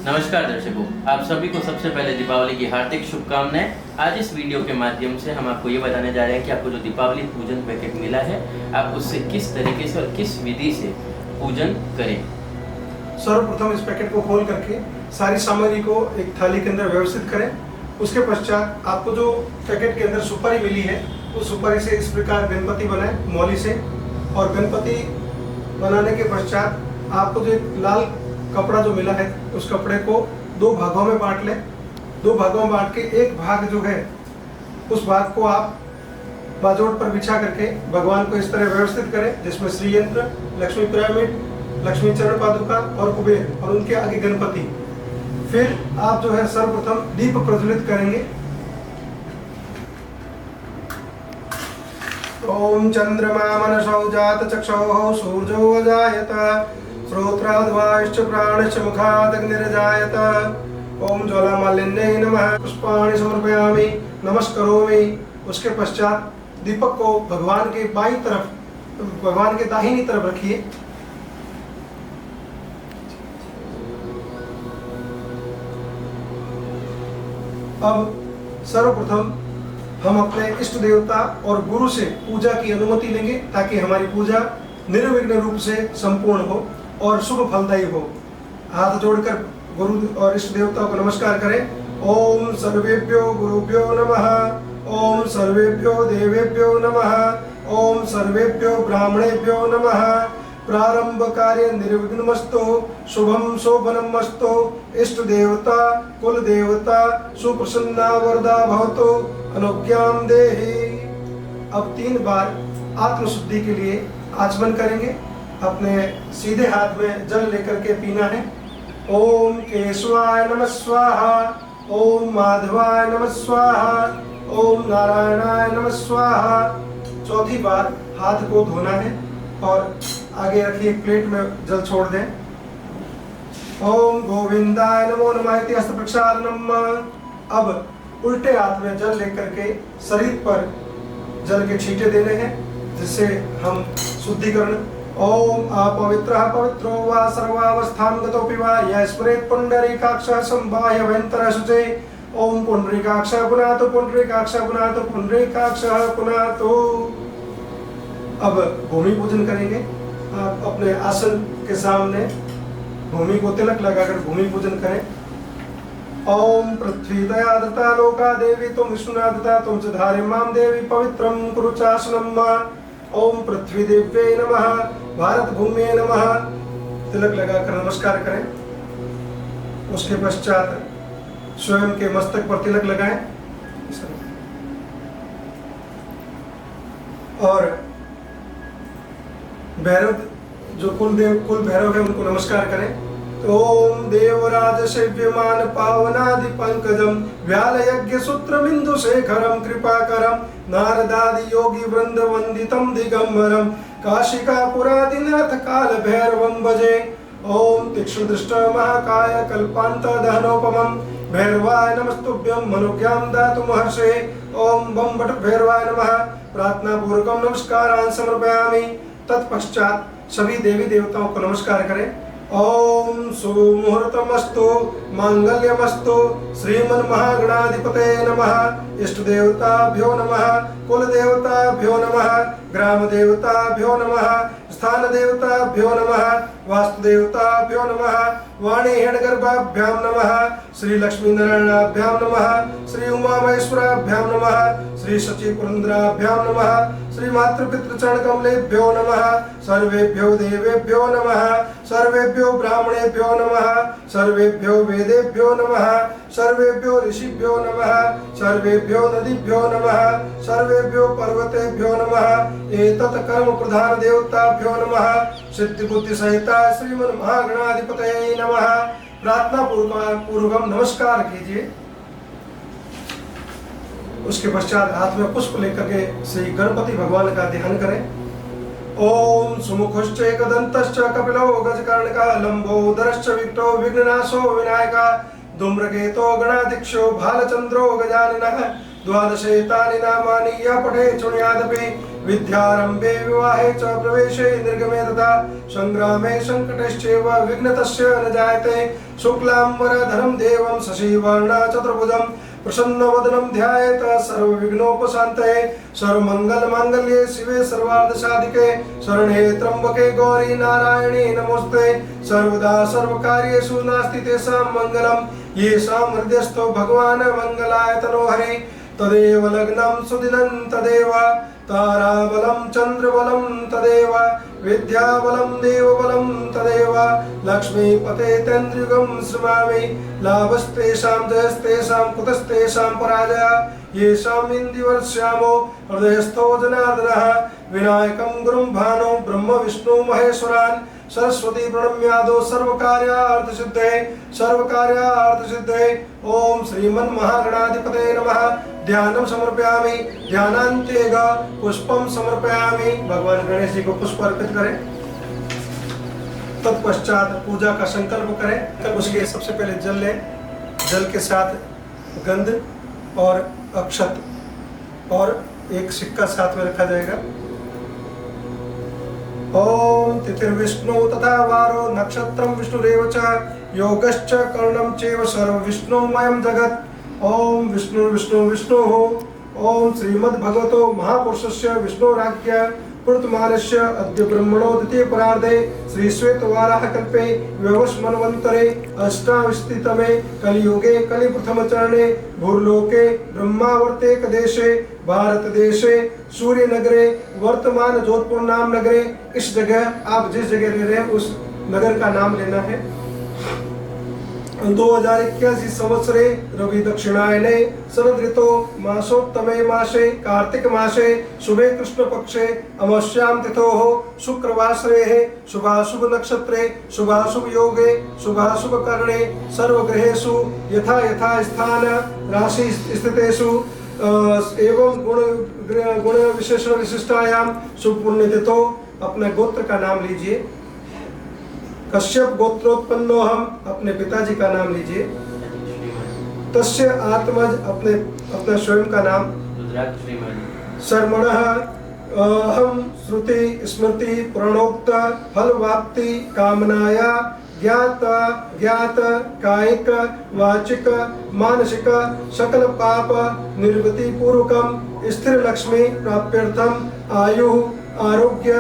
नमस्कार दर्शकों, आप सभी को सबसे पहले दीपावली की हार्दिक शुभकामनाएं। आज इस वीडियो के माध्यम से हम आपको ये बताने जा रहे हैं कि आपको जो दीपावली पूजन पैकेट मिला है, आप उससे किस तरीके से और किस विधि से पूजन करें। सर्वप्रथम इस पैकेट को खोल करके सारी सामग्री को एक थाली के अंदर व्यवस्थित करें। उसके पश्चात आपको जो पैकेट के अंदर सुपारी मिली है, उस सुपारी से इस प्रकार गणपति बनाएं मौली से। और गणपति बनाने के पश्चात आपको जो एक लाल कपड़ा जो मिला है, उस कपड़े को दो भागों में बांट लें। दो भागों में बांट के एक भाग जो है, उस भाग को आप बाजोट पर बिछा करके भगवान को इस तरह व्यवस्थित करें जिसमें श्री यंत्र, लक्ष्मी पिरामिड, लक्ष्मी चरण पादुका और कुबेर और उनके आगे गणपति। फिर आप जो है सर्वप्रथम दीप प्रज्वलित करेंगे। ओम चंद्रमा मनसौ जात चक्षुः सूर्यो अजायत श्रोत्राद्वाश्च प्राणश्च मुखात् अग्निर्जायत। ओम ज्वालामालिन्यै नमः पुष्पाणि समर्पयामि नमस्करोमि। उसके पश्चात दीपक को भगवान के बाईं तरफ, भगवान के दाहिनी तरफ रखिए। अब सर्वप्रथम हम अपने इष्ट देवता और गुरु से पूजा की अनुमति लेंगे ताकि हमारी पूजा निर्विघ्न रूप से संपूर्ण हो और शुभ फलदायी हो। हाथ जोड़कर गुरु और इष्ट देवता को नमस्कार करें। ओम सर्वेभ्यो गुरुभ्यो नमः। ओम सर्वेभ्यो देवेभ्यो नमः। ओम सर्वेभ्यो ब्राह्मणेभ्यो नमः। प्रारंभ कार्य निर्विघ्नमस्तु शुभम शोभनमस्तु। इष्ट देवता कुल देवता सुप्रसन्ना वरदा भवतु अनुज्ञाम देहि। अब 3 बार आत्मशुद्धि के लिए आचमन करेंगे। अपने सीधे हाथ में जल लेकर के पीना है। ओम केशवाय नमः स्वाहा। ओम माधवाय नमः स्वाहा। ओम नारायणाय नमः स्वाहा। चौथी बार हाथ को धोना है और आगे रखिए एक प्लेट में जल छोड़ दें। ओम गोविंदाय नमो नमः इति हस्त प्रक्षालनम। अब उल्टे हाथ में जल लेकर के शरीर पर जल के छींटे देने हैं जिससे हम शुद्धिकरण। ओम अपवित्रः पवित्रो वा सर्वावस्थां गतोऽपि वा यः स्मरेत् पुण्डरीकाक्षः संवाह्य भयन्तरः शुचे। ओम पुण्डरीकाक्षः पुनातु पुण्डरीकाक्षः पुनातु पुण्डरीकाक्षः पुनातु। अब भूमि पूजन करेंगे। आप अपने आसन के सामने भूमि को तिलक लगाकर भूमि पूजन करें। ओम पृथ्वी दया दत्ता लोका देवी तुम विष्णुना दत्ता तुम च धारिमां देवी पवित्रं कुरु चासनम्। ओम पृथ्वी देव्यै नमः भारत भूम्यै नमः। तिलक लगाकर नमस्कार करें। उसके पश्चात स्वयं के मस्तक पर तिलक लगाएं और भैरव जो कुल भैरव है उनको नमस्कार करें। ओम देवराज सेव्यमान पावनादि पंकजम व्याल यज्ञ सूत्र बिंदु शेखरम कृपाकरम नारदादि योगी वृंद वंदितम दिगंबरम काशिका पुरादिनाथ काल भैरवम भजे। ओम तीक्ष्ण दृष्ट महाकाय कल्पांत दहनोपमम भैरवाय नमस्तुभ्यं मनोज्ञां दातु महर्षे। ओम बम बट भैरवाय नमः प्रार्थना पूर्वकम नमस्कारान् समर्पयामि। तत्पश्चात सभी देवी देवताओं को नमस्कार करें। ओम सुमुहूर्तमस्तु मांगल्यमस्तु श्रीमन् महागणाधिपतये नमः। इष्ट देवताभ्यो नमः। कुल देवताभ्यो नमः। ग्राम देवताभ्यो नमः। स्थान देवताभ्यो नमः। वास्तु देवताभ्यो नमः। वाणी हिरण्यगर्भाभ्यां नमः। श्री लक्ष्मी नारायणाभ्यां नमः। श्री उमा महेश्वराभ्यां नमः। श्री शची पुरंदराभ्यां नमः। श्री मातृपितृचरण कमलेभ्यो नमः। सर्वेभ्यो देवेभ्यो नमः। सर्वेभ्यो ब्राह्मणेभ्यो नमः। सर्वेभ्यो वेदेभ्यो नमः। सर्वेभ्यो ऋषिभ्यो नमः। सर्वेभ्यो नदीभ्यो नमः। सर्वेभ्यो पर्वतेभ्यो नमः। एतत् कर्म प्रधान देवताभ्यो नमः। सिद्धि बुद्धि सहिता श्रीमन् महागणाधिपतये नमः। प्रार्थना पूर्वकम नमस्कार कीजिए। उसके पश्चात हाथ में पुष्प लेकर के श्री गणपति भगवान का ध्यान करें। ओम सुमुखश्च एकदन्तश्च कपिलो गजकर्णकः लंबोदरश्च विकटो विघ्ननाशो विनायकः धूम्रकेतो गणाध्यक्षो भालचंद्रो गजाननः द्वादशेतानि नामानि यः पठेत् शृणुयादपि विद्यारंभे विवाहे च प्रवेशे निर्गमे तथा संग्रामे संकटश्चैव विघ्नतस्य न जायते। शुक्लांबरधरं देवं शशिवर्णं चतुर्भुजं प्रसन्नवदनं ध्यायेत सर्वविघ्नोपशान्तये। सर्वमंगलमांगल्ये शिवे सर्वार्थसाधिके शरण्ये त्र्यंबके गौरी नारायणी नमोस्ते। सर्वदा सर्वकार्येषु नास्ति तेषां मंगलम् येषां हृदयस्थो भगवान् मंगलाय तनोहरि। तदेव लग्नं सुदिनं तदेव ताराबलं चंद्रबलं तदेव विद्याबलं देवबलं तदेव लक्ष्मीपते तेन्द्रियुगं श्रमामि। लाभस्तेषां जयस्तेषां कुतस्तेषां पराजयः येषाम् इन्दिवर्ष्यामो हृदयस्थो जनार्दनः। विनायकं गुरुं भानो ब्रह्म विष्णु महेश्वरान् सरस्वती प्रणम्यादो सर्वकार्यार्थ सिद्धे। ओम श्रीमन्महागणाधिपते नमः। ध्यानं समर्पयामि। ध्यानान्ते पुष्पम समर्पयामि। भगवान गणेश जी को पुष्प अर्पित करें। तत्पश्चात पूजा का संकल्प करें। उसके सबसे पहले जल लें। जल के साथ गंध और अक्षत और एक सिक्का साथ में रखा जाएगा। ओम तिथिर्विष्णु तथा वारो नक्षत्रं विष्णुरेव च योगश्च कर्णं चैव सर्व विष्णुमयं जगत्। ओम विष्णु विष्णु विष्णु ओम श्रीमद्भगवतो महापुरुषस्य विष्णुराज्ञा पूर्तमानस्य अद्य ब्रह्मणो द्वितीय परार्धे श्री श्वेतवाराह कल्पे व्यवस्मन्वन्तरे अष्टाविंशतितमे कलियुगे कलिप्रथम चरणे भूर्लोके ब्रह्मावर्तेक देशे भारत देशे सूर्य नगरे वर्तमान जोधपुर नाम नगरे। इस जगह आप जिस जगह रह रहे हैं उस नगर का नाम लेना है। 2081 संवत्सरे रवि दक्षिणायने शरद ऋतो मासोत्तमे मासे कार्तिक मासे शुभे कृष्ण पक्षे अमावास्यां तिथोः शुक्रवासरे शुभाशुभ नक्षत्रे शुभाशुभ योगे शुभाशुभ करणे सर्वग्रहेषु यथा यथा स्थान राशि स्थितेषु एवं गुण विशेषण विशिष्टायां शुभ पुण्य तिथो। अपने गोत्र का नाम लीजिए। कश्यप गोत्रोत्पन्नो हम अपने पिताजी का नाम लीजिए। तस्य आत्मज अपने स्वयं का नाम। शर्मणः हम श्रुति स्मृति प्रणोक्त फलवाप्ति कामनाया ज्ञात कायिक वाचिक मानसिक सकल पाप निर्वृत्ति पूर्वकम स्थिर लक्ष्मी प्राप्त्यर्थम आयु आरोग्य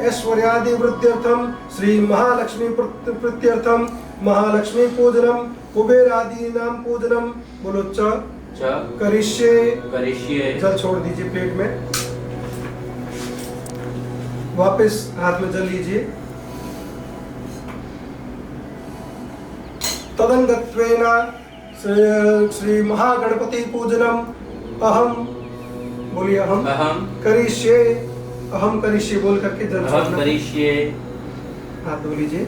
ऐश्वर्यादि वृद्ध्यर्थम श्री महालक्ष्मी प्रीत्यर्थम महालक्ष्मी पूजनम कुबेरादीनां पूजनम। बोलो च करिष्ये। जल छोड़ दीजिए प्लेट में। वापस हाथ में जल लीजिए। तदंगत्वेन श्री महागणपति पूजनम अहम। बोलिए अहम करिष्ये। अहम करिष्ये बोल करके जल करिष्ये हाथ धो लीजिए।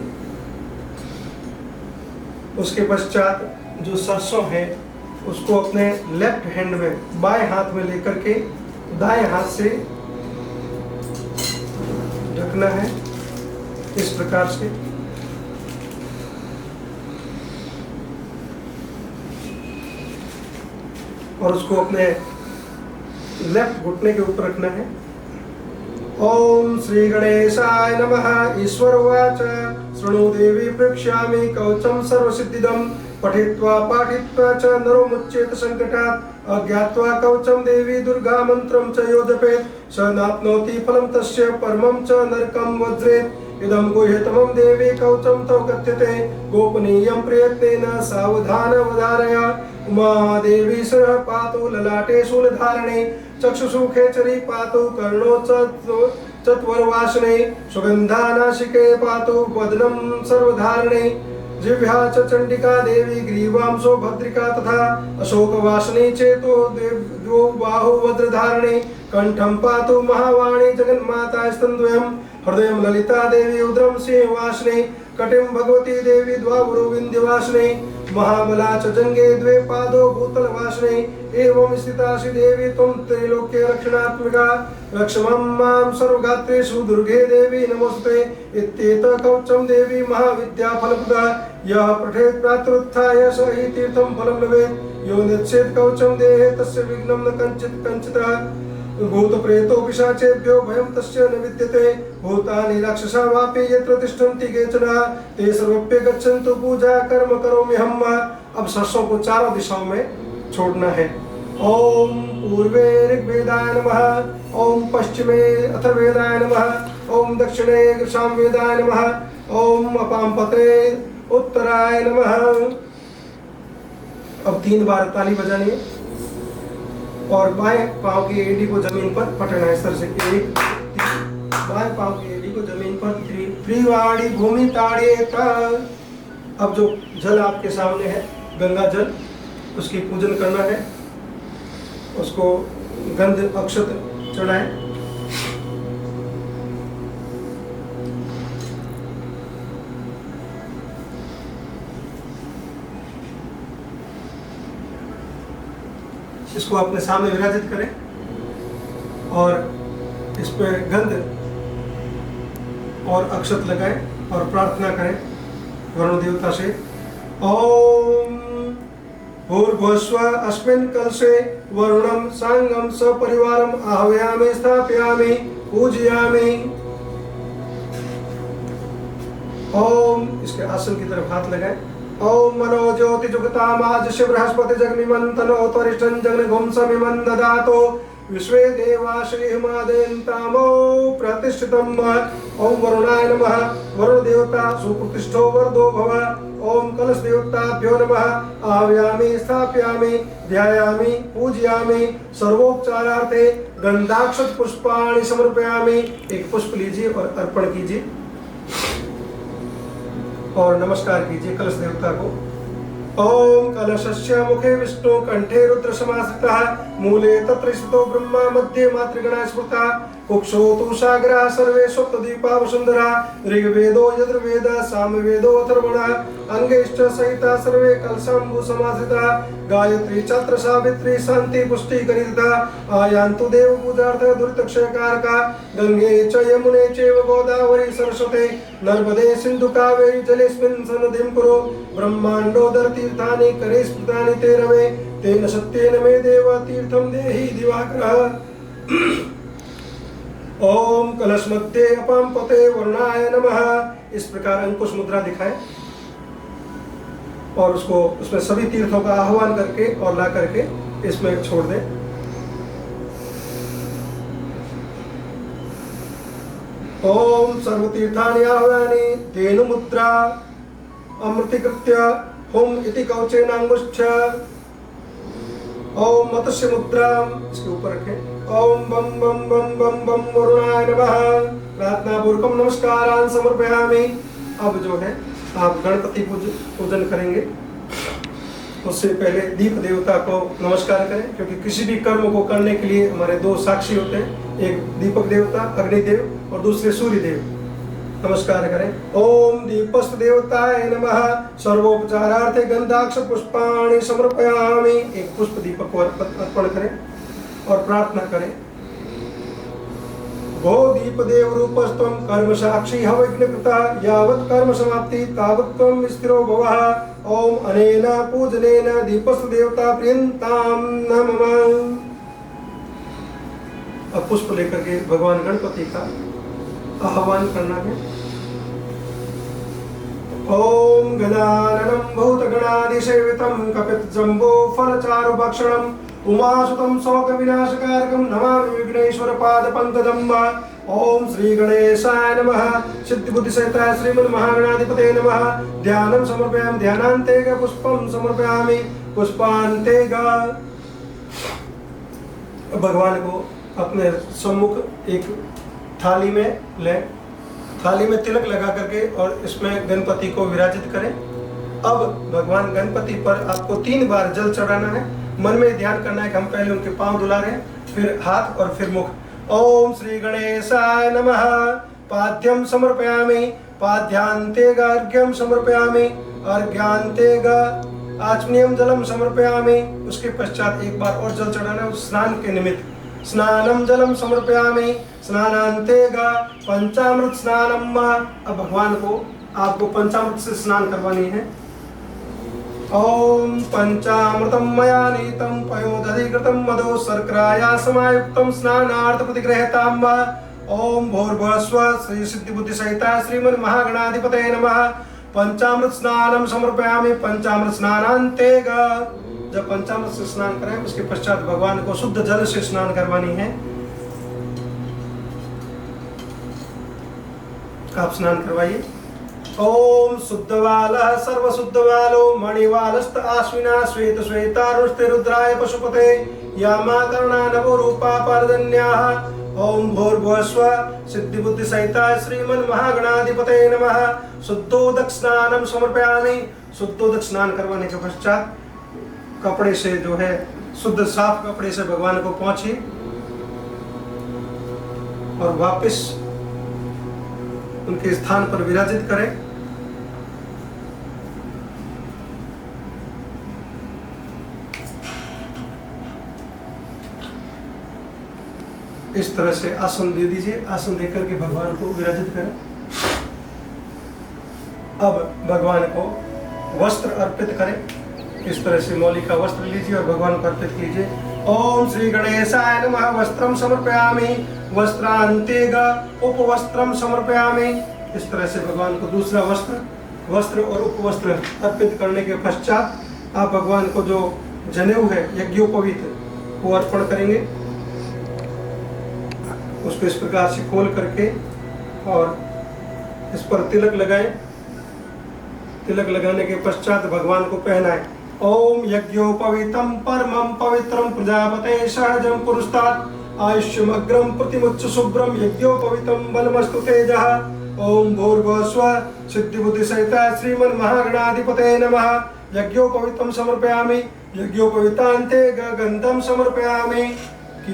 उसके पश्चात जो सरसों है उसको अपने लेफ्ट हैंड में बाएं हाथ में लेकर के दाएं हाथ से ढकना है इस प्रकार से। और उसको अपने लेफ्ट घुटने के ऊपर रखना है। ओम श्री गणेशाय नमः। ईश्वर उवाच शृणु देवी प्रक्ष्यामि कवचं सर्वसिद्धिदं पठित्वा पाठित्वा च नरो मुच्येत संकटात् अज्ञात्वा कवचं देवी दुर्गा मंत्रं च यो जपेत् स नाप्नोति फलं तस्य परमं च नरकं वज्रेत्। इदं गुह्यतमं देवी कवचं तव कथ्यते गोपनीयं प्रयत्नेन सावधानवधारय। उमा देवी सरः पातु ललाटे शूलधारणे चक्षुषु खेचरी पातु कर्णो चत्वरवासने सुगंधानासिके पातु वदनं सर्वधारणे। जिह्वा च चंडिका देवी ग्रीवांशो भद्रिका तथा अशोकवासने चेतो द्वौ बाहु वज्रधारणे। कंठं पातु महावाणी जगन्माता स्तनद्वयम् हृदयं ललिता देवी उदरं सिंहवासने। कटिं भगवती देवी द्वावरो विन्ध्यवासने। महाबला च जंगे द्वे पादो भूतलवासने। एवं स्थितासि देवी त्वं त्रैलोक्य रक्षणात्मिका रक्षमं मां सर्वगात्रेषु दुर्गे देवी नमोस्तुते। इत्येतत् कवचं देवी महाविद्या फलप्रदा यः पठेत् प्रातरुत्थाय स हि तीर्थं फलं लभेत्। यो नेच्छेत् कवचं देहे तस्य विघ्नं न कञ्चित् कञ्चित्। भूत प्रेतो पिशाचेभ्यो भयं तस्य न विद्यते भूतानि राक्षसा वापि यत्र तिष्ठन्ति केचन ते सर्वप्य गच्छन्तु पूजा कर्म करोम्यहम्। अब सरसों को चारों दिशाओं में छोड़ना है। ओम पूर्वे ऋग्वेदाय नमः, ओम पश्चिमे अथर्ववेदाय नमः, ओम दक्षिणे सामवेदाय नमः, ओम अपामपते उत्तराय नमः। अब 3 बार ताली बजानी है और बाएं पांव की एड़ी को जमीन पर पटकना है। इस तरह से 1 3, बाएं पांव की एड़ी को जमीन पर 3, त्रिवाड़ी भूमि ताड़िये का। अब जो जल आपके सामने है गंगा जल, उसकी पूजन करना है। उसको गंध अक्षत चढ़ाएं। इसको अपने सामने विराजित करें और इस पे गंध और अक्षत लगाएं और प्रार्थना करें वरुण देवता से। ओम भूर्भुवस्वः अस्मिन् कलशे वरुणं सांगं सपरिवारम् आह्वयामि स्थापयामि पूजयामि। ओम इसके आसन की तरफ हाथ लगाएं। ओम मनो ज्योति जुगतामाजस्य बृहस्पति जगमिमन्तनो त्वरिष्ठं जगन्घुंसमिमं ददातो विश्वे देवाश्रीमादेन्तामो प्रतिष्ठितम्। ओम वरुणाय नमः, वरुण देवता सुप्रतिष्ठो वरदो भव। ओम कलश देवताभ्यो नमः, आह्वयामि स्थापयामि ध्यायामि पूजयामि। सर्वोपचारार्थे गंधाक्षत पुष्पाणि समर्पयामि। एक पुष्प लीजिए और अर्पण कीजिए और नमस्कार कीजिए कलश देवता को। ओम कलशस्य मुखे विष्णु कंठे रुद्र समाश्रितः मूले तत्र स्थितो ब्रह्मा मध्ये मातृगणा स्मृता कुक्षो तु सागरः सर्वे सप्तद्वीपा वसुन्धरा ऋग्वेदो यजुर्वेद सामवेदो अथर्वणः अंगैश्च सहिता सर्वे कलशाम्बु समाश्रिता गायत्री छत्र सावित्री शांति पुष्टि करिता आयान्तु देव पूजार्थ दुरितक्षयकारका गंगे च यमुने चैव गोदावरी सरस्वती नर्मदे सिन्धु कावेरी जलेस्मिन् सन्निधिं कुरु ब्रह्माण्डोदर तीर्थानि करे स्मृतानि ते रमे तेन सत्येन मे देव तीर्थं देहि दिवाकरः। ओम कलश मध्ये अपामपते वरुणाय नमः। इस प्रकार अंकुश मुद्रा दिखाएं और उसको उसमें सभी तीर्थों का आह्वान करके और ला करके इसमें छोड़ दें। ओम सर्वतीर्थानि आह्वानि तेनु मुद्रा अमृतीकृत्य हुम इति कवचेनांगुष्ठ। ओम मत्स्य मुद्रा इसके ऊपर रखें। ओम बम बम बम बम बम वरुणाय नमः। प्रार्थना पूर्वकम नमस्कारान् समर्पयामि। अब जो है आप गणपति पूजन करेंगे, उससे पहले दीप देवता को नमस्कार करें, क्योंकि किसी भी कर्म को करने के लिए हमारे 2 साक्षी होते हैं, एक दीपक देवता अग्निदेव और दूसरे सूर्य देव। नमस्कार करें। ओम दीपस्थ देवताय नमः। सर्वोपचारार्थे गंधाक्ष पुष्पाणि समर्पयामि। एक पुष्प दीपक को अर्पण करें और प्रार्थना करें। गो दीप देव रूपस्त्वं कर्म साक्षी हविघ्नकृता यावत् कर्म समाप्ति तावत् त्वं स्थिरो भवः। ओम अनेन पूजनेन दीपस्थ देवता प्रियंतां नमः। अब पुष्प लेकर के भगवान गणपति का आह्वान करना है। ओम गणाननं भूतगणादिसेवितं कपितजम्बो फलचारुभक्षणं उमासुतं शोकविनाशकारकं नमामि विघ्नेश्वरपादपङ्कजम्। ओम श्री गणेशाय नमः। सिद्धिबुद्धिसहिताय श्रीमन्महागणाधिपते नमः। ध्यानं समर्पयामि ध्यानान्ते ग पुष्पं समर्पयामि पुष्पान्ते ग। भगवान को अपने सम्मुख एक थाली में लें, थाली में तिलक लगा करके और इसमें गणपति को विराजित करें। अब भगवान गणपति पर आपको 3 बार जल चढ़ाना है। मन में ध्यान करना है कि हम पहले उनके पांव धुला रहे हैं, फिर हाथ और फिर मुख। ओम श्री गणेशाय नमः। पाद्यम समर्पयामि पाद्यांते अर्घ्यम समर्पयामि अर्घ्यांते आचमनीयम जलम समर्पयामि। उसके पश्चात एक बार और जल चढ़ाना है स्नान के निमित्त। स्नानम जलम समर्पयामि स्नानान्ते पंचामृत स्नानम। अब भगवान को आपको पंचामृत से स्नान करवानी है। ओम पंचामृतं मया नीतं पयोदधिकृतं मधु शर्कराया समायुक्तं स्नानार्थ प्रतिगृह्यतां वा। ओम भूर्भुवस्सुवः श्री सिद्धि बुद्धि सहिता श्रीमन्महागणाधिपतये नमः। पंचामृत स्नानं समर्पयामि। पंचामृत स्नानान्ते जब पंचामृत से स्नान करें उसके पश्चात भगवान को शुद्ध जल से स्नान करवानी है। आप स्नान करवाइए। ओम शुद्धवालः सर्वशुद्धवालो मणिवालस्त आश्विना श्वेत श्वेतारुष्टे रुद्राय पशुपते यामा करुणा नवो रूपा पारदन्याः। ओम भूर्भुवस्सुवः सिद्धि बुद्धि सहिता श्रीमन्महागणाधिपतये नमः। शुद्धोदक स्नानं समर्पयामि। शुद्धोदक स्नान करवाने के पश्चात कपड़े से जो है शुद्ध साफ कपड़े से भगवान को पोंछिए और वापस उनके स्थान पर विराजित करें। इस तरह से आसन दे दीजिए। आसन देकर के भगवान को विराजित करें। अब भगवान को वस्त्र अर्पित करें। इस तरह से मौलिक का वस्त्र लीजिए और भगवान को अर्पित कीजिए। ओम श्री गणेशाय नमः। वस्त्रम समर्पयामि। वस्त्रांतेग उपवस्त्रम समर्पयामि। इस तरह से भगवान को दूसरा वस्त्र और उपवस्त्र अर्पित करने के पश्चात आप भगवान को जो जनेऊ है यज्ञोपवीत वो अर्पण करेंगे। उसको इस प्रकार से खोल करके और इस पर तिलक लगाएं। तिलक लगाने के पश्चात भगवान को पहनाएं। ओम यज्ञोपवीतम परमं पवित्रम प्रजापते सहजं पुरुषात् आयुष्यमग्रम प्रतिमुच्च शुभ्रम यज्ञोपवीतम बलमस्तु तेजः। ओम भूर्भुवस्सुवः सिद्धि बुद्धि सहिता श्रीमन्महागणाधिपतये नमः। यज्ञोपवीतम समर्पयामि। यज्ञोपवीतान्ते गन्धं समर्पयामि। की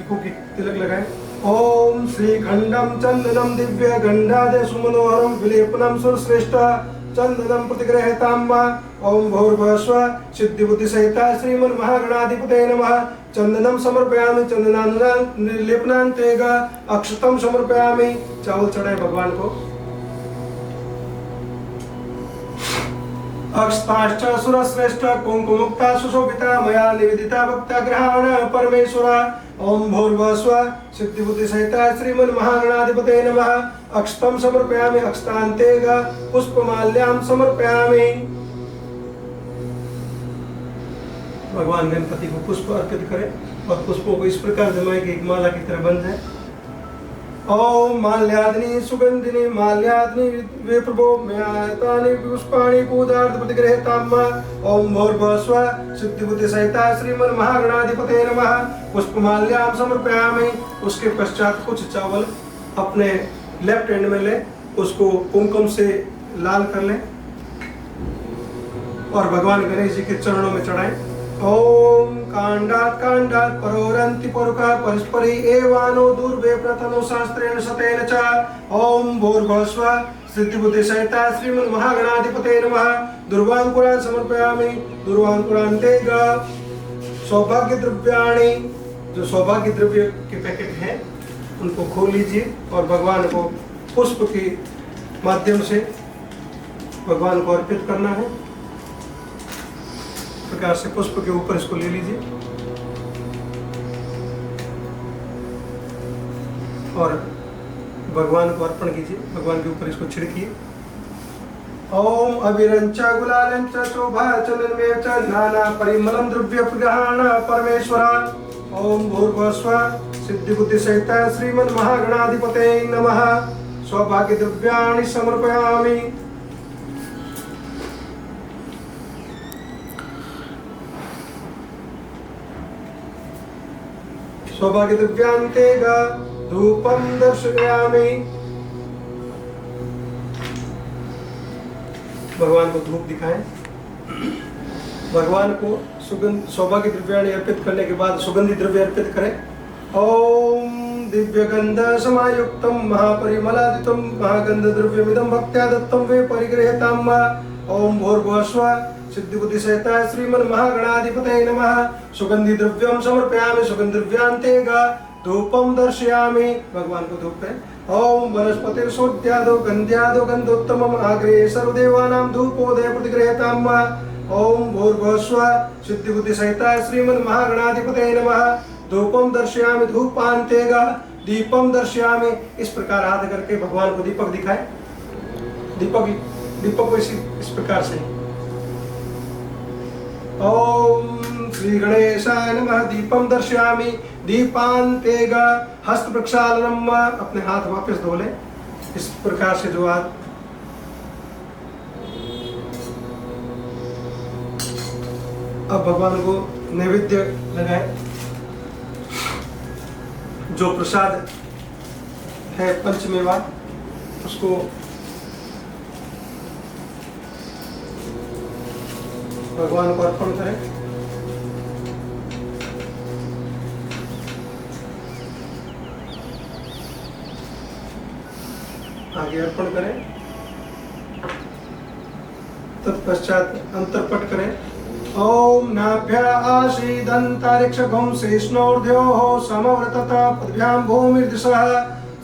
तिलक लगाएं। ओम श्रीखंडम चंदनम दिव्य गंधादे सुमनोहरम विलेपनम सुरश्रेष्ठ चंदनम प्रतिगृह्यतां वा। ओम भूर्भुवस्सुवः सिद्धि बुद्धि सहिता श्रीमन्महागणाधिपतये नमः। चंदनम समर्पयामि। चंदनान् लेपनान्ते अक्षतम समर्पयामि। चावल चढ़ाए भगवान को। अक्षताश्च सुरश्रेष्ठ कुंकुमुक्ता सुशोभिता मया निवेदिता भक्त्या ग्रहाण परमेश्वर। ओम भूर्भुवस्सुवः सिद्धि बुद्धि सहिता श्रीमन्महागणाधिपतये नमः। अक्षतम समर्पयामि। अक्षतान्ते पुष्पमाल्यां समर्पयामि। भगवान गणपति को पुष्प अर्पित करें और पुष्पों को इस प्रकार जमाएं कि एक माला की तरह बन जाए। ओम माल्यादिनी सुगंधिनी माल्यादिनी वे प्रभो म्यातानि पुष्पाणि पूजार्थ प्रतिगृह्यतां वा। ओम भूर्भुवस्सुवः सिद्धि बुद्धि सहिता श्रीमन्महागणाधिपतये नमः। पुष्पमाल्यां समर्पयामि। उसके पश्चात कुछ चावल अपने लेफ्ट हैंड में लें, उसको कुमकुम से लाल कर लें और भगवान गणेश जी के चरणों में चढ़ाएं। ओम कांडात् परोरन्ति परुका परस्परि एवानो दूर्वे प्रथनो शास्त्रेण सतेन च। ओम भूर्भुवस्सुवः सिद्धि बुद्धि सहिता श्रीमन्महागणाधिपतये नमः। दुर्वांकुरान् समर्पयामि। दुर्वांकुरान्ते सौभाग्य द्रव्याणि। जो सौभाग्य द्रव्य के पैकेट हैं उनको खोल लीजिए और भगवान को पुष्प के माध्यम से भगवान को अर्पित करना है। प्रकार से पुष्प के ऊपर इसको ले लीजिए और भगवान को अर्पण कीजिए। भगवान के ऊपर इसको छिड़किए। ओम अभिरंच गुलालंच शोभा चंदनमेव च नाना परिमलम द्रव्य प्रगहाण परमेश्वर। ओम भूर्भुवस्सुवः सिद्धि बुद्धि सहिता श्रीमन्महागणाधिपतये नमः। सौभाग्य द्रव्याणि समर्पयामि। सौभाग्य द्रव्यान्ते धूपं दर्शयामि। भगवान को धूप दिखाएं। भगवान को सुगंध सौभाग्य द्रव्याणि अर्पित करने के बाद सुगंधि द्रव्य अर्पित करें। ओम दिव्य गंध समायुक्तम महापरिमलादितम महागंध द्रव्यमिदं भक्त्या दत्तं वे परिगृह्यतां वा। ओम भूर्भुवस्सुवः सिद्धि बुद्धि सहिता श्रीमन्महागणाधिपतये नमः। सुगंधि द्रव्यं समर्पयामि। सुगंध द्रव्यान्ते धूपं दर्शयामि। भगवान को धूप करें। ओम वनस्पतिर्षोड्यादो गंध्यादो गंधोत्तमम् आग्रे सर्वदेवानां धूपोदय प्रतिगृह्यतां वा। ओम भूर्भुवस्सुः सिद्धि बुद्धि सहिता श्रीमन् महागणाधिपतये नमः। धूपम दर्शयामि धूपान्तेगा दीपम दर्शयामि। इस प्रकार हाथ करके भगवान को दीपक दिखाए। दीपक को इस प्रकार से ओम श्री गणेशाय नमः। दीपम दर्शयामि दीपान्तेगा हस्त प्रक्षालनम। अपने हाथ वापस धो ले। इस प्रकार से जो हाथ अब भगवान को नैवेद्य लगाए। जो प्रसाद है पंचमेवा उसको भगवान को अर्पण करें। आगे अर्पण करें। तत्पश्चात अंतर्पट करें। ओम नाभ्य आशीदंतरिक्षगुं शेषणोर्ध्योः समवर्तत पद्भ्यां भूमिर्दिशः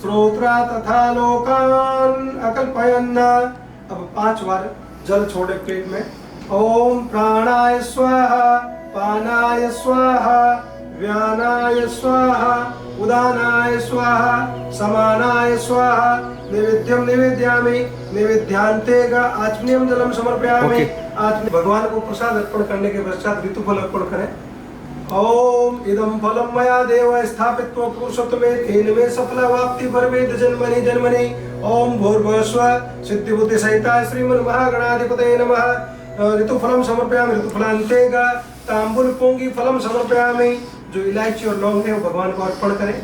श्रोत्रा तथा लोकान् अकल्पयन्। अब 5 बार जल छोड़े पेट में। ओम प्राणाय स्वाहा पानाय स्वाहा व्यानाय स्वाहा उदानाय स्वाहा समानाय स्वाहा। नैवेद्यम निवेद्यामि नैवेद्यांतेगा आचमनीयम जलम समर्पयामि। आज भगवान को प्रसाद अर्पण करने के पश्चात ऋतुफल अर्पण करें। ओम इदं फलं मया देव स्थापित्वा पुरुषोत्तमे तेन मे सफलवाप्ति भवेत् जन्मनि जन्मनि। ओम भूर्भुवस्सुः सिद्धि बुद्धि सहिता श्रीमन् महागणाधिपतये नमः। ऋतुफलम समर्पयामि ऋतुफलान्तेगा तांबूल पोंगी फलम समर्पयामि। जो इलायची और लौंग है वो भगवान को अर्पण करें।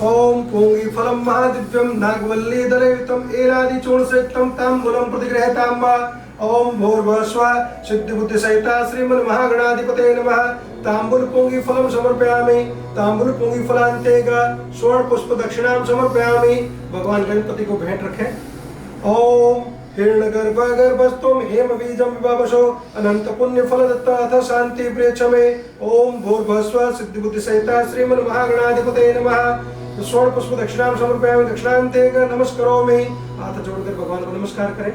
ओम पोंगी फलम महादिव्यम नागवल्ली दलयुतम एलादि चूर्णसेक्तम तांबूलम प्रतिगृह्यताम्। ओम भूर्भुवस्सुः सिद्धि बुद्धि सहिता श्रीमन् महागणाधिपतये नमः। तांबूल पोंगी फलम समर्पयामि तांबूल पोंगी फलान्तेगा स्वर्ण पुष्प दक्षिणाम समर्पयामि। भगवान गणपति को भेंट रखें। ओम हिरण्यगर्भ गर्भस्थोम हेम बीजम विभावशो अनंत पुण्य फल दत्ता अथ शांति प्रेक्षमे। ओम भूर्भुवस्सुः सिद्धि बुद्धि सहिता श्रीमन् महागणाधिपतये नमः। स्वर्ण पुष्प दक्षिणाम समर्पयामि दक्षिणान्तेगा नमस्करोमि। हाथ जोड़कर भगवान को नमस्कार करें।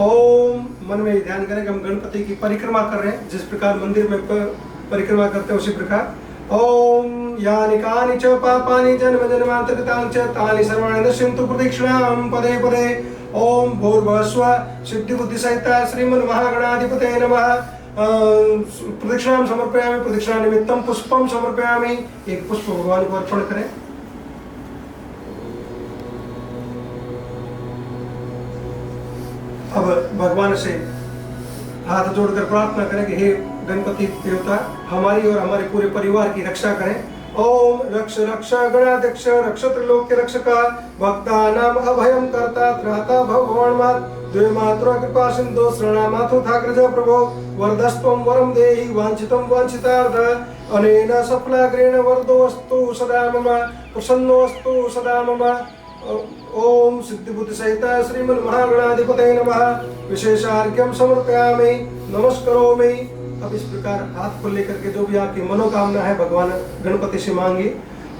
ओम मन में ध्यान करें कि हम गणपति की परिक्रमा कर रहे हैं। जिस प्रकार मंदिर में परिक्रमा करते हैं उसी प्रकार। ओम यानि कानि च पापानि जन्म जन्मान्तरकृतानि च तानि सर्वाणि नश्यन्तु प्रदक्षिणां पदे पदे। ओम भूर्भुवस्सुः सिद्धि बुद्धि सहिता श्रीमन् महागणाधिपतये नमः। प्रदक्षिणां समर्पयामि प्रदक्षिणा निमित्तं पुष्पं समर्पयामि। एक पुष्प भगवान को अर्पण करें। अब भगवान से हाथ जोड़कर प्रार्थना करें कि हे गणपति देवता हमारी और हमारे पूरे परिवार की रक्षा करें। ओम रक्ष रक्ष गणाध्यक्ष रक्ष त्रिलोक्य रक्षक भक्तानाम अभयम कर्ता त्राता भगवान द्वे मातृ कृपा सिंधु शरणामाथु ठाकरज प्रभो वरदस्त्वं वरम देहि वांछितं वांछितार्थ अनेन सफलाग्रेण वरदोस्तु सदा मम प्रसन्नोस्तु सदा मम। ओम सिद्धि बुद्धि सहिता श्रीमन् महागणाधिपतये नमः। विशेषार्घ्यम समर्पयामि नमस्करोमि। अब इस प्रकार हाथ को लेकर के जो भी आपकी मनोकामना है भगवान गणपति से मांगी।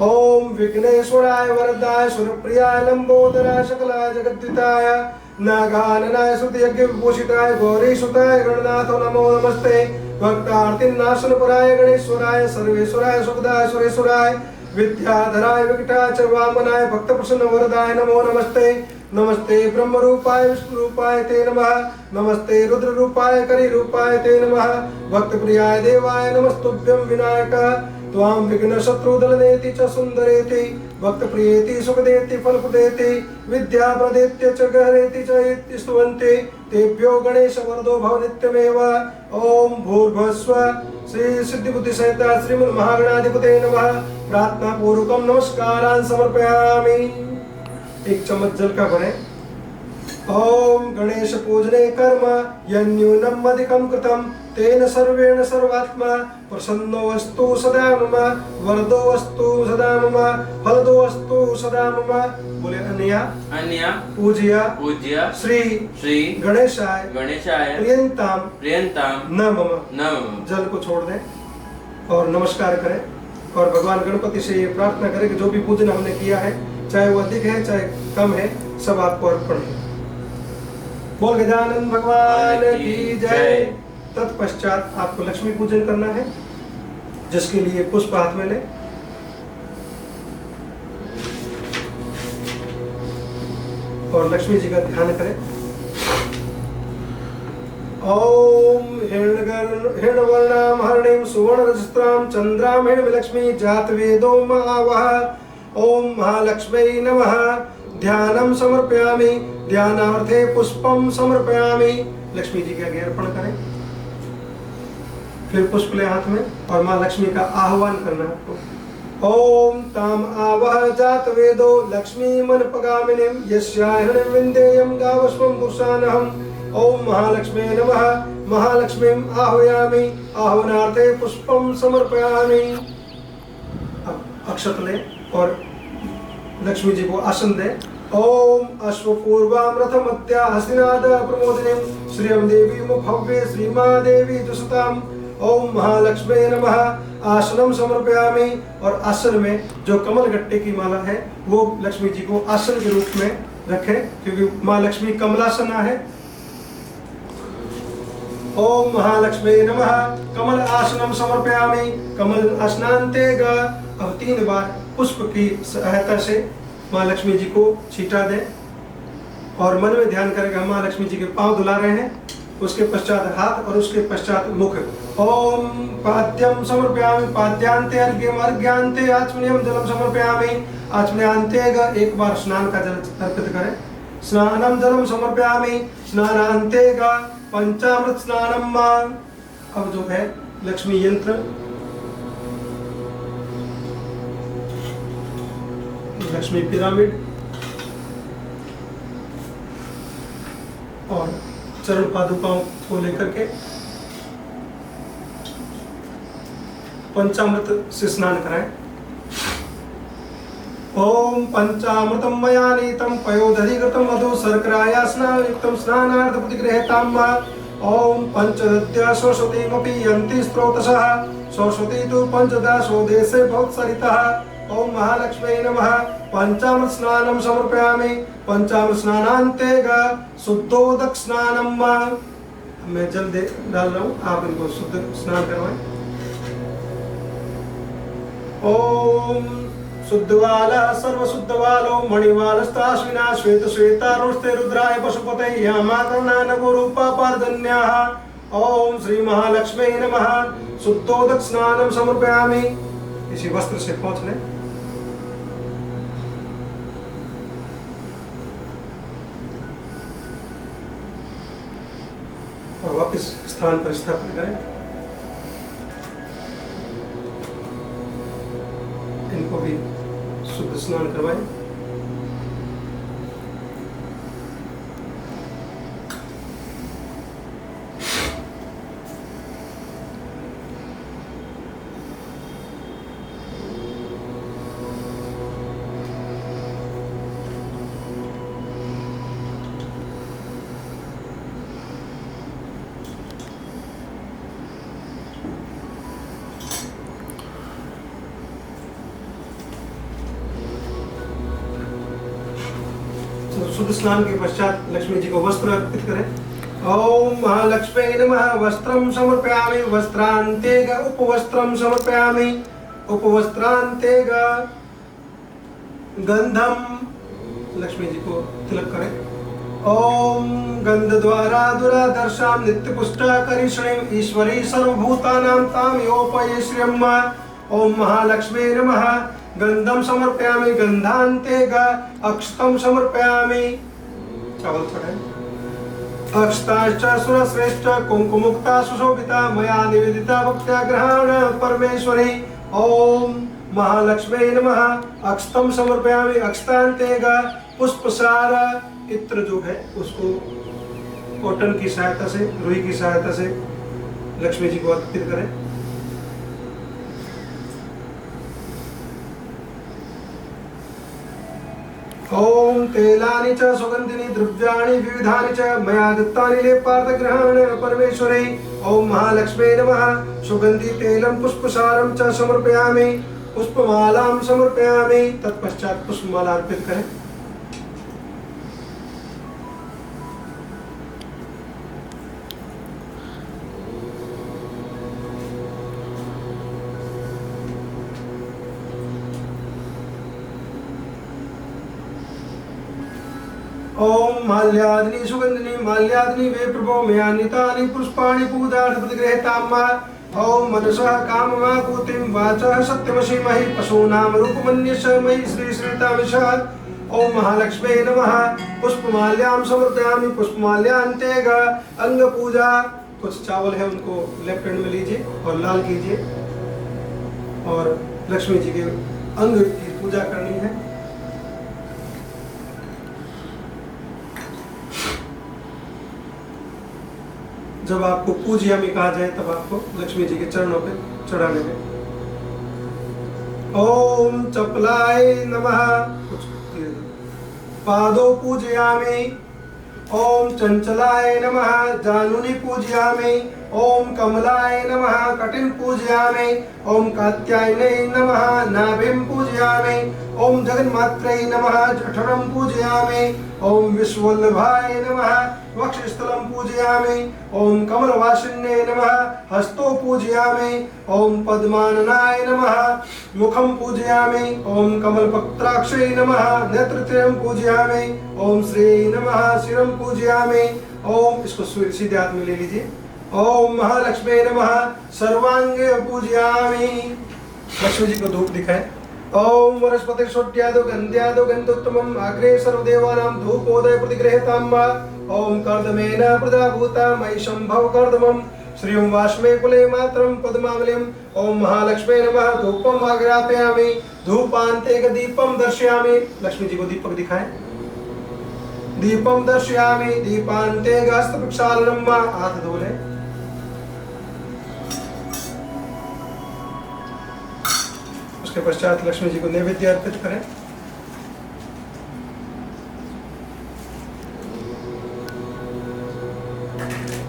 ओम विघ्नेश्वराय वरदाय सुरप्रियाय लंबोदराय सकलाय जगद्विताय नागाननाय श्रुति यज्ञ विभूषिताय गौरी सुताय गणनाथो नमो नमस्ते। भक्तार्तिनाशनपराय गणेश्वराय सर्वेश्वराय सुखदाय सुरेश्वराय विद्याधराय विकटाय च वामनाय भक्त प्रसन्न वरदाय नमो नमस्ते। नमस्ते ब्रह्म रूपाय विष्णु रूपाय ते नमः। नमस्ते रुद्र रूपाय करि रूपाय ते नमः। भक्त प्रियाय देवाय नमस्तुभ्यं विनायक त्वां विघ्न शत्रु दलनेति च सुंदरेति भक्त प्रियेति सुख देति फल प्रदेति विद्या प्रदेत्य च गहरेति च इति स्तुवन्ति तेभ्यो गणेश वरदो भव नित्यमेव। ओम भूर्भुवस्सुः श्री सिद्धि बुद्धि सहिता श्रीमन् महागणाधिपतये नमः। प्रार्थना पूर्वकम नमस्कारान् समर्पयामि। एक चम्मच जल का भरें। ओम गणेश पूजने कर्म यन्यूनम अधिकम कृतम तेन सर्वेण सर्वात्मा प्रसन्नोऽस्तु सदा मम वरदोऽस्तु सदा मम फलदोऽस्तु सदा मम। बोले अन्या अन्या पूज्य श्री गणेशाय प्रियंताम प्रियंताम न मम। नमः। जल को छोड़ दें और नमस्कार करें। और भगवान गणपति से ये प्रार्थना करें कि जो भी पूजन हमने किया है, चाहे वो अधिक है चाहे कम है, सब आपको अर्पण है। बोल गजानन भगवान की जय। तत्पश्चात आपको लक्ष्मी पूजन करना है, जिसके लिए पुष्प हाथ में ले और लक्ष्मी जी का ध्यान करें। ओम हिरण्यवर्णाम हरिणीं सुवर्णरजस्त्रां चंद्रां हिरण्यलक्ष्मी जातवेदो महावः। ओम महालक्ष्मी नमः। ध्यानं समर्पयामि, ध्यानार्थे पुष्पं समर्पयामि। लक्ष्मी जी के आगे अर्पण करें, फिर पुष्प ले हाथ में और माँ लक्ष्मी का आह्वान करना है आपको। ओम ताम आवह जातवेदो लक्ष्मी मनपगामिनीं यस्याः हृदयं विन्देयं गावस्वं भूषानहम्। ओम महालक्ष्मी नमः। महालक्ष्मीं आह्वयामि, आह्वानार्थे पुष्पं समर्पयामि। अब अक्षत ले और लक्ष्मी जी को आसन दे। ओम अश्वपूर्वां रथमत्या हस्तिनाद प्रमोदिनीं श्रियं देवीं भव्ये श्रीमादेवी जुषताम्। ओम महालक्ष्मी नमः। आसनम समर्पयामि, और आसन में जो कमल गट्टे की माला है वो लक्ष्मी जी को आसन के रूप में रखें, क्योंकि माँ लक्ष्मी कमलासना है। ओम महालक्ष्मी नमः। कमल आसनम समर्पयामि, कमल आसनान्ते ग। अब 3 बार पुष्प की सहायता से माँ लक्ष्मी जी को छीटा दें और मन में ध्यान करें कि हम माँ लक्ष्मी जी के पांव धुला रहे हैं। उसके पश्चात हाथ और उसके पश्चात मुख। ओम पाद्यम समर्पयामि, पाद्यांते अर्घ्यम, अर्घ्यांते आचमनीयम जलम समर्पयामि। आचमनीयांते ग 1 बार स्नान का जल अर्पित करें। स्नानम जलम समर्पयामि, स्नानांते ग पंचामृत स्नानम मां। अब जो है लक्ष्मी यंत्र, लक्ष्मी पिरामिड और चरण पादुकाओं को लेकर के पंचामृत से स्नान कराएं। ओम पंचामृतम मया नीतम पयोदधिकृतं मधु शर्कराया स्नायुक्तं स्नानार्थ प्रतिगृह्यतां वा। ओम पंचदत्या सरस्वतीमपि यन्ति स्रोतसः, सरस्वती तु पंचदशो देशे भवत्सरितः। ओम महालक्ष्मी नमः। पंचामृत स्नानं समर्पयामि, पंचामृत स्नानान्ते ग शुद्धोदक स्नानं वा। मैं जल डाल रहा हूँ, आप इनको शुद्ध स्नान करवाएं। ओम शुद्धवालः सर्वशुद्धवालो मणिवालस्ताश्विना श्वेत श्वेतारुष्टे रुद्राय पशुपते यामाकर्णा नगोरूपा पार्जन्याः। ओम श्री महालक्ष्मी नमः। शुद्धोदक स्नानं समर्पयामि। इसी वस्त्र से पोंछ लें। और वापस स्थान पर स्थापित करें। इनको भी शुद्ध स्नान करवाएं। शुद्ध स्नान के पश्चात लक्ष्मी जी को वस्त्र अर्पित करें। ओम महालक्ष्मी नमः। वस्त्रं समर्पयामि, वस्त्रान्ते ग उपवस्त्रं समर्पयामि, उपवस्त्रान्ते ग गंधम। लक्ष्मी जी को तिलक करें। ओम गंध द्वारा दुरादर्शां नित्य पुष्टा करिष्णीं ईश्वरी सर्वभूतानां तां योपये श्रियम्। ओम महालक्ष्मी नमः। गंधम समर्पयामि, गंधान्ते ग अक्षतं समर्पयामि। चावल चढ़ाएं। अक्षताश्च सुरश्रेष्ठ कुंकुमुक्ता सुशोभिता मया निवेदिता भक्त्या ग्रहण परमेश्वरी। ओम महालक्ष्मी नमः। अक्षतं समर्पयामि, अक्षतान्ते ग पुष्पसार। इत्र जो है उसको कॉटन की सहायता से, रुई की सहायता से लक्ष्मी जी को अर्पित करें। ओम तेलानि च सुगंधिनी द्रव्याणि विविधानि च मया दत्तानि लेपार्थ ग्रहण परमेश्वरी। ओम महालक्ष्मी नमः। सुगंधि तेलं पुष्पसारं च समर्पयामि। पुष्पमालां समर्पयामि। तत्पश्चात पुष्पमाला अर्पित करें। ओम माल्यादिनी सुगंधिनी माल्यादिनी वे प्रभो मयान्वितानि पुष्पाणि पूजार्थ प्रतिगृहीताम्मा। ओम मनसः काममाकुतिं वाचः सत्यमसीमहि पशूनां रूपमन्यस्य मयि श्री श्रीताविषात्। ओम महालक्ष्मी नमः। पुष्पमाल्यां समर्पयामि। पुष्पमाल्यान्तेग अंग पूजा। कुछ चावल है उनको लेफ्ट हैंड में लीजिए और लाल कीजिए और लक्ष्मी जी के अंग की पूजा करनी है। जब आपको पूज्यामी कहा जाए तब आपको लक्ष्मी जी के चरणों पे चढ़ाने में। ओम चपलाय नमः। पादो पूजयामि। ओम चंचलाय नमः। जानुनि पूजयामि। ओम कमलाय नमः। कटिं पूजयामि। ओम कात्यायनै नमः। नाभिं पूजयामि। ओम जगन्मात्रै नमः। जठरं पूजयामि। ओम विश्ववल्लभाय नमः। वक्षस्थलं पूजयामि। ओम कमलवासिन्ये नमः। हस्तो पूजयामि। ओम पद्माननाय नमः। मुखं पूजयामि। ओम कमलपत्राक्षै नमः। नेत्रत्रयं पूजयामि। ओम श्री नमः। शिरं पूजयामि। ओम इसको सीधे हाथ में ले लीजिए। ओम महालक्ष्मी नमः। सर्वांगे पूजयामि। लक्ष्मी जी को धूप दिखाएं। ओम वनस्पति सोट्यादो गंध्यादो गंधोत्तमम अग्रे सर्वदेवानां धूपोदय प्रतिगृहीतां वा। ओम कर्दमेन प्रजाभूता मयि संभव कर्दमम। श्रीं वाष्मे कुले मात्रं पद्मावलिं। ओम महालक्ष्मी नमः। धूपम आग्रापयामि। धूपान्ते दीपम दर्शयामि। लक्ष्मी जी को दीपक दिखाएं। दीपम दर्शयामि। दीपान्ते हस्त प्रक्षालनम वा। हाथ धो लें। उसके पश्चात लक्ष्मी जी को नैवेद्य अर्पित करें।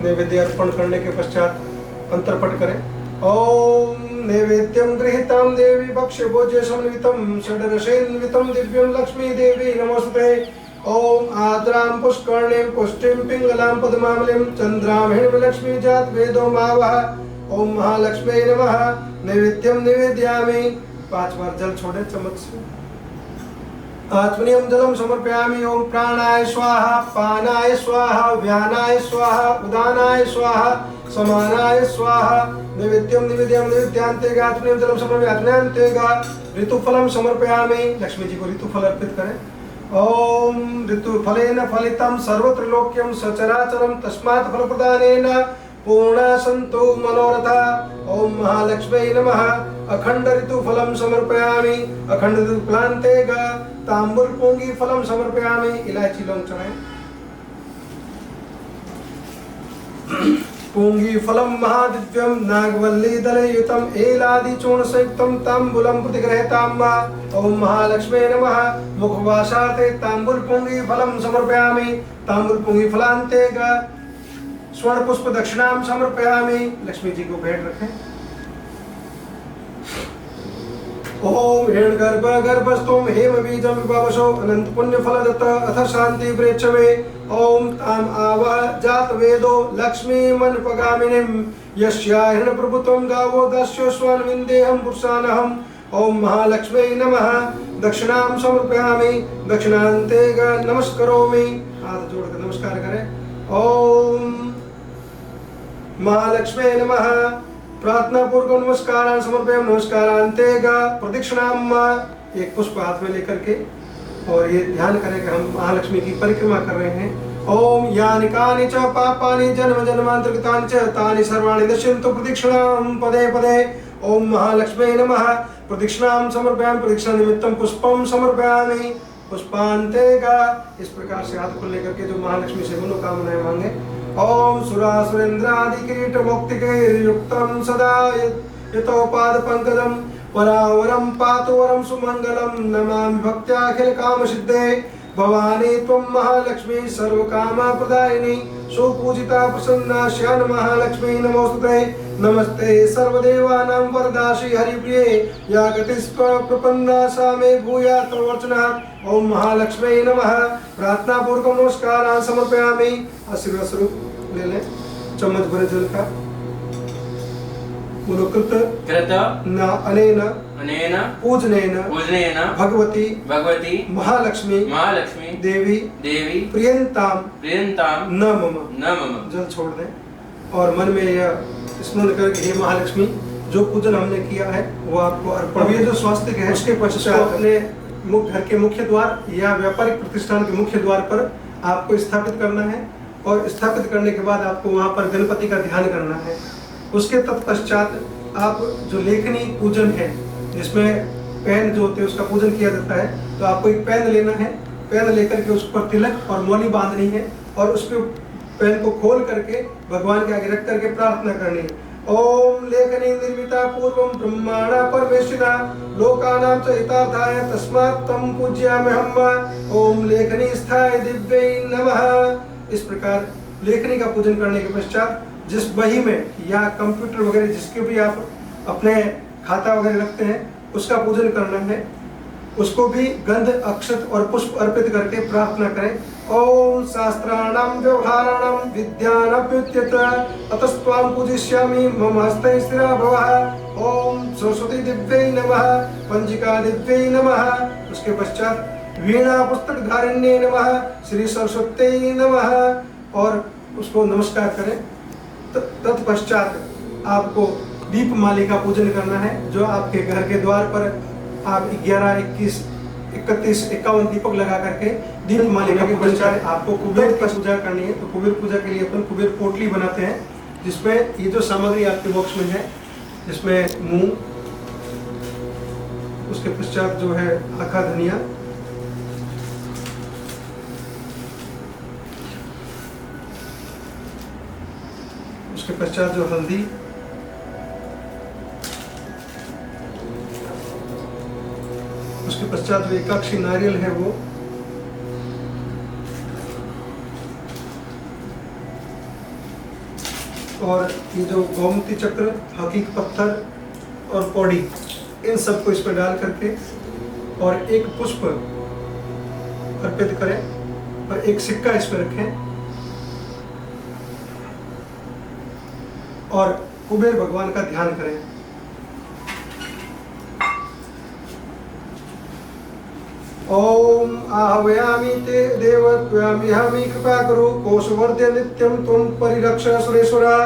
नैवेद्य अर्पण करने के पश्चात अंतर्पट करें। ओम नैवेद्यं गृहीतां देवी भक्ष्य भोज्य समन्वितं षड्रसेन्वितं दिव्यं लक्ष्मी देवी नमोस्तुते। ओम आद्रां पुष्कर्णीं पुष्टिं पिंगलां पद्मावलिं चंद्रां हिरण्यलक्ष्मी जात वेदो मावः। ओम महालक्ष्मी नमः। नैवेद्यं निवेदयामि। 5 बार जल छोड़े चम्मच से। आत्मनियम जलम समर्पयामि। ओम प्राणाय स्वाहा। पानाय स्वाहा। व्यानाय स्वाहा। उदानाय स्वाहा। समानाय स्वाहा। नैवेद्यम निवेद्यम निवेद्यांते आत्मनियम जलम समर्पयामि। आत्मनियंते ऋतुफलम समर्पयामि। लक्ष्मी जी को ऋतुफल अर्पित करें। ओम ऋतुफलेन फलितं सर्वत्रलोक्यं सचराचरं तस्मात् फलप्रदानेन पूर्णा सन्तु मनोरथा। ओम महालक्ष्मी नमः। अखंड ऋतुफलं समर्पयामि। अखंड ऋतुफलान्ते तांबूल पूंगी फलम समर्पयामि। इलायची लौंग चढ़ाएं। पूंगी फलम महादिव्यम नागवल्ली दलयुतम एलादि चूर्ण संयुक्तम तांबूलम प्रतिगृहीतां वा। ओम महालक्ष्मी नमः। मुखवासार्थे तांबूल पूंगी फलम समर्पयामि। तांबूल पूंगी फलान्ते स्वर्ण पुष्प दक्षिणां समर्पयामि। लक्ष्मी जी को भेंट रखें। ओम हिरण्यगर्भ गर्भस्थोम हेम बीजम विभावसो अनंत पुण्य फलदत्त अथ शांति प्रेक्षवे। ओम ताम आवह जात वेदो लक्ष्मी मनपगामिनीं यस्या हिरण्यप्रभुत्वं गावो दस्यो स्वान विन्देहं पुरुषानहम्। ओम महालक्ष्मी नमः। दक्षिणां समर्पयामि। दक्षिणान्ते नमस्करोमि। हाथ जोड़कर नमस्कार करें। ओम महालक्ष्मी नमः। प्रार्थना पूर्वक नमस्कारान् समर्पयामि। नमस्कारान्ते प्रदक्षिणां। एक पुष्प हाथ में लेकर के और ये ध्यान करें कि हम महालक्ष्मी की परिक्रमा कर रहे हैं। ओम यानि कानि च पापानि जन्म जन्मांतरकृतानि च तानि सर्वाणि नश्यन्तु प्रदक्षिणां पदे पदे। ओम महालक्ष्मी नमः। प्रदक्षिणां समर्पयामि। प्रदक्षिणा निमित्तं पुष्पं समर्पयामि। पुष्पान्ते इस प्रकार से हाथ को लेकर के जो महालक्ष्मी से मनोकामनाएं मांगे। ओम सुरासुरेन्द्रादि किरीट मुक्तिकैर्युक्तं सदा यतोपाद पंकजं परावरं पातु वरं सुमंगलं नमामि भक्त्याखिल काम सिद्धे। भवानी त्वं महालक्ष्मी सर्वकामा प्रदायिनी सुपूजिता प्रसन्ना श्यान महालक्ष्मी नमोस्तुते। नमस्ते सर्वदेवानां वरदासी हरिप्रिये या गतिस्व प्रपन्ना सा मे भूयात् प्रवर्चनात्। ओम महालक्ष्मी नमः। प्रार्थना पूर्वक नमस्कारान् समर्पयामि। आशीर्वाद स्वरूप ले लें चम्मच भरे जल का। बोलो कृत न अनेन पूजनेन भगवती महालक्ष्मी देवी प्रियंताम न मम। जल छोड़ दें और मन में यह स्मरण करके हे महालक्ष्मी जो पूजन हमने किया है वो आपको अर्पण। अब ये जो स्वास्तिक है उसके पश्चात अपने घर के मुख्य द्वार या व्यापारिक प्रतिष्ठान के मुख्य द्वार पर आपको स्थापित करना है और स्थापित करने के बाद आपको वहाँ पर गणपति का ध्यान करना है। उसके तत्पश्चात आप जो लेखनी पूजन है जिसमें पेन जो होते हैं उसका पूजन किया जाता है, तो आपको एक पेन लेना है। पेन लेकर के उस पर तिलक और मौली बांधनी है और उस पर पेन को खोल करके भगवान के आगे रख करके प्रार्थना करनी है। ओम लेखनी निर्मिता पूर्वम ब्रह्माणा परमेश्वरा लोकानां च हितार्थाय तस्मात् तं पूज्याम्यहम्। ओम लेखनी स्थाय दिव्यै नमः। इस प्रकार लेखनी का पूजन करने के पश्चात जिस बही में या कंप्यूटर वगैरह जिसके भी आप अपने खाता वगैरह रखते हैं उसका पूजन करना है। उसको भी गंध अक्षत और पुष्प अर्पित करके प्रार्थना करें। ओम शास्त्राणाम व्यवहाराणाम विद्यानभ्युच्यत अतस्त्वां पूजिष्यामि मम हस्ते स्थिरा भवः। ओम सरस्वती दिव्यै नमः पंजिका दिव्यै नमः। उसके पश्चात वीणा पुस्तक धारिण्ये नमः श्री सरस्वती नमः और उसको नमस्कार करें। तत्पश्चात आपको दीप माली का पूजन करना है जो आपके घर के द्वार पर आप 11, 21, 31, 51 दीपक लगा करके दीप मालिका के पश्चात आपको कुबेर की पूजा करनी है। तो कुबेर पूजा के लिए अपन कुबेर पोटली बनाते हैं जिसमें ये जो सामग्री आपके बॉक्स में है जिसमें मूंग, उसके पश्चात जो है आखा धनिया, उसके पश्चात जो हल्दी, उसके पश्चात जो एकाक्षी नारियल है वो, और ये जो गोमती चक्र, हकीक पत्थर और पौड़ी, इन सबको इस पर डाल करके और एक पुष्प अर्पित करें और एक सिक्का इस पर रखें और कुबेर भगवान का ध्यान करें। ओम आहवयामि ते देवत्वयामि कृपा करो कोशवर्ध्य नित्यं त्वं परिरक्ष सुरेश्वरा।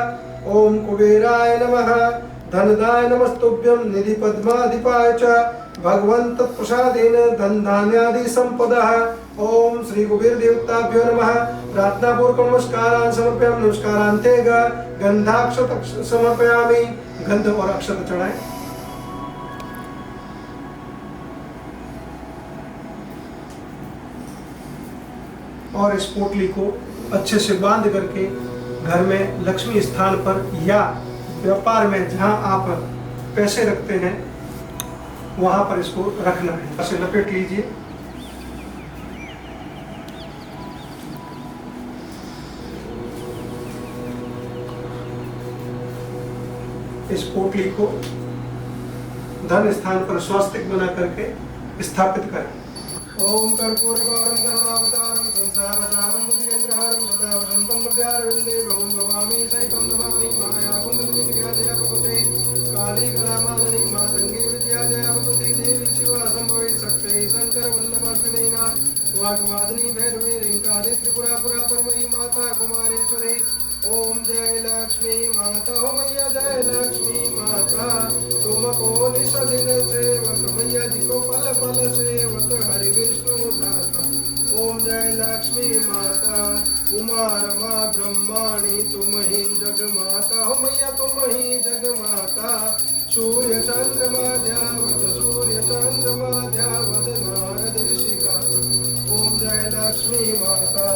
ओम कुबेराय नमः धनदाय नमस्तुभ्यं निधि पद्माधिपाय च भगवन् तत्प्रसादेन धन धान्यादि संपदः। ओम श्री कुबेर देवताभ्यो नमः। प्रार्थना पूर्वक नमस्कारान् समर्पयामि। नमस्कारान्ते गंधाक्षत समर्पयामि। गंध और अक्षत चढ़ाएं। और इस पोटली को अच्छे से बांध करके घर में लक्ष्मी स्थान पर या व्यापार में जहां आप पैसे रखते हैं वहां पर इसको रखना है। ऐसे लपेट लीजिए। इस पोटली को धन स्थान पर स्वास्तिक बना करके स्थापित करें। ओम कर्पूरगौरम करुणावतारम संसारसारम बुद्धिकेन्द्रहारम सदा वसंतम मध्यारविंदे भवं भवामी सहितं नमामि। माया कुंडलिनी विद्याजया भगवते काली कलामालिनी मातंगे विद्याजया भगवते देवी शिवा संभवे शक्ते शंकर वल्लभाष्टने वाग्वादिनी भैरवे रिंकारे त्रिपुरा पुरा परमयी माता कुमारेश्वरे। ओम जय लक्ष्मी माता हो मैया जय लक्ष्मी माता तुमको निष्दिन सेवक मैया जी को पल पल सेवक हरि विष्णु दाता। ओम जय लक्ष्मी माता उमा रमा ब्रह्माणी तुम ही जग माता हो मैया तुम ही जग माता। सूर्य चंद्रमा ध्यावत सूर्य चंद्रमा ध्यावत नारद ऋषि गाता। ओम जय लक्ष्मी माता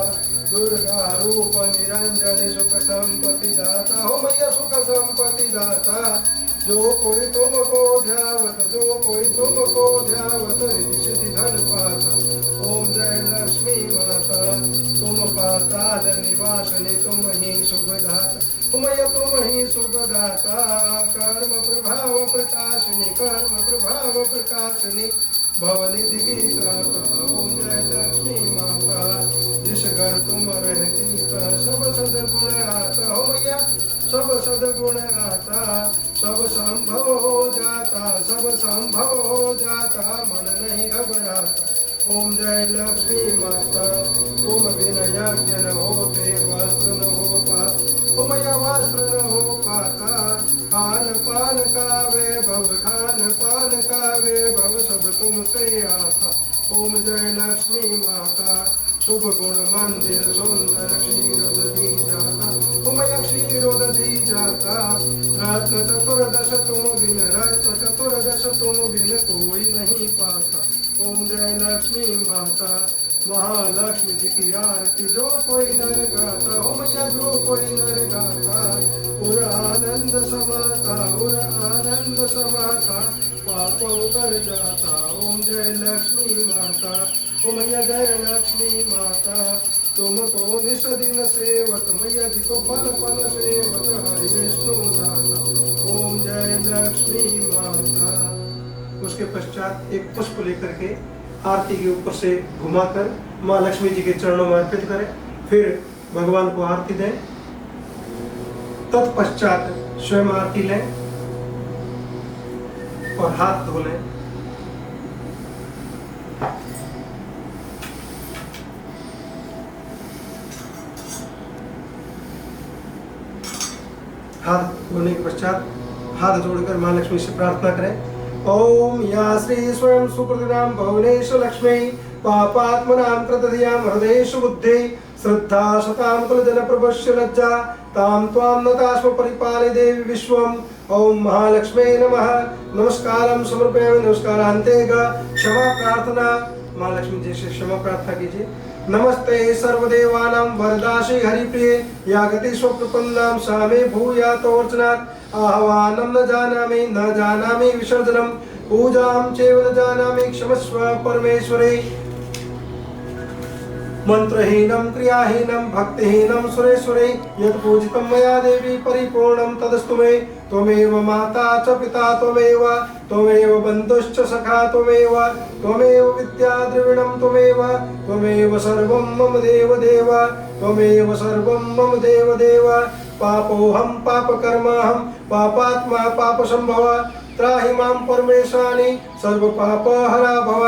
दुर्गा रूप निरंजन सुख संपत्ति दाता हो मैया सुख संपत्ति दाता। जो कोई तुमको ध्यावत, जो कोई तुमको ध्यावत, रिद्धि सिद्धि धन पाता। ओम जय लक्ष्मी माता, तुम पाताल निवासनी, तुम ही सुखदाता, तुम ही सुखदाता। कर्म प्रभाव प्रकाशिनी, कर्म प्रभाव प्रकाशिनी, भवनिधि की त्राता। ओम जय लक्ष्मी माता, जिस घर तुम रहती सब सदगुण आता। हो मैया सब सदगुण आता, सब संभव हो जाता, सब संभव हो जाता, मन नहीं घबराता। ओम जय लक्ष्मी माता, तुम बिन यज्ञ न होते, वस्त्र न हो पाता। ओ मैया वस्त्र न हो पाता, खान पान का वैभव, खान पान का वैभव, सब तुमसे आता। ओम जय लक्ष्मी माता, शुभ गुण मंदिर सुंदर, क्षीरोदधी जाता। ओ मैया क्षीरोदधी जाता, रत्न चतुर्दश तुम बिन, रत्न चतुर्दश तुम बिन कोई नहीं पाता। ओम जय लक्ष्मी माता, महालक्ष्मी जी की आरती जो कोई नर गाता। हो मैया जो कोई नर गाता, उर आनंद समाता, उर आनंद समाता, पाप उतर जाता। ओम जय लक्ष्मी माता, ओ मैया जय लक्ष्मी माता, तुमको निस दिन सेवत, मैया जी को पल पल सेवत, हरि विष्णु दाता। ओम जय लक्ष्मी माता। उसके पश्चात एक पुष्प लेकर के आरती के ऊपर से घुमाकर माँ लक्ष्मी जी के चरणों में अर्पित करें, फिर भगवान को आरती दें। तत्पश्चात स्वयं आरती लें और हाथ धो लें। हाथ धोने के पश्चात हाथ जोड़कर माँ लक्ष्मी से प्रार्थना करें। ओम या श्री स्वयं सुकृतिनां भुवनेषु लक्ष्मी, पापात्मनां कृतधियां हृदयेषु बुद्धि, श्रद्धा शतां कुलजन प्रभस्य लज्जा, तां त्वां नतास्म परिपालय देवी विश्वम्। ओम महालक्ष्मी नमः। नमस्कारं समर्पयामि, नमस्कारान्ते क्षमा प्रार्थना। माँ लक्ष्मी जी से क्षमा प्रार्थना कीजिए। नमस्ते सर्वदेवानां वरदासी हरिप्रिये, या गति स्वप्रपन्नां सा मे भूयातोर्चनात्। आह्वानं न जानामि विसर्जनं, पूजां चैव न जानामि, क्षमस्व परमेश्वरे। मंत्रहीनं क्रियाहीनं भक्तिहीनं सुरेश्वरे, यत् पूजितं मया देवी परिपूर्णं तदस्तु मे। त्वमेव माता च पिता त्वमेव, त्वमेव बन्धुश्च सखा त्वमेव, त्वमेव विद्या द्रविणं त्वमेव, त्वमेव सर्वं मम देव देव, त्वमेव सर्वं मम देव देव। पापोऽहं पापकर्माहं, पापात्मा पापसंभव, त्राहि मां परमेशानि, सर्वपापहरा भव।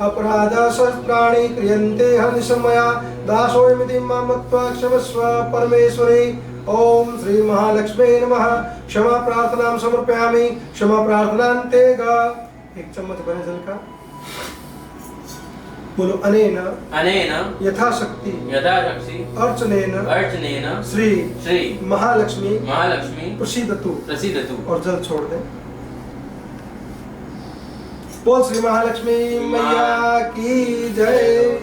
अपराधसहस्राणि क्रियन्ते हनिशमया, दासोऽयमिति मां मत्वा क्षमस्व परमेश्वरे। ओम श्री महालक्ष्मी नमः। क्षमा प्रार्थनां समर्पयामि, क्षमा प्रार्थनान्ते एक चम्मच भरे जल का। बोलो अनेन यथाशक्ति अर्चनेन श्री महालक्ष्मी प्रसीदतु। और जल छोड़ दें। बोल श्री महालक्ष्मी मैया की जय।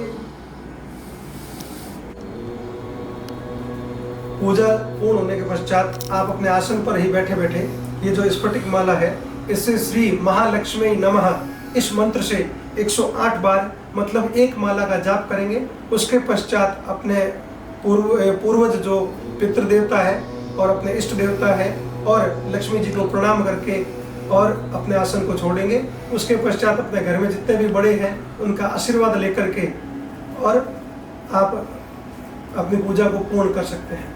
पूजा पूर्ण होने के पश्चात आप अपने आसन पर ही बैठे बैठे ये जो स्फटिक माला है, इससे श्री महालक्ष्मी नमः इस मंत्र से 108 बार मतलब एक माला का जाप करेंगे। उसके पश्चात अपने पूर्वज जो पितृ देवता है और अपने इष्ट देवता है और लक्ष्मी जी को प्रणाम करके और अपने आसन को छोड़ेंगे। उसके पश्चात अपने घर में जितने भी बड़े हैं उनका आशीर्वाद लेकर के और आप अपनी पूजा को पूर्ण कर सकते हैं।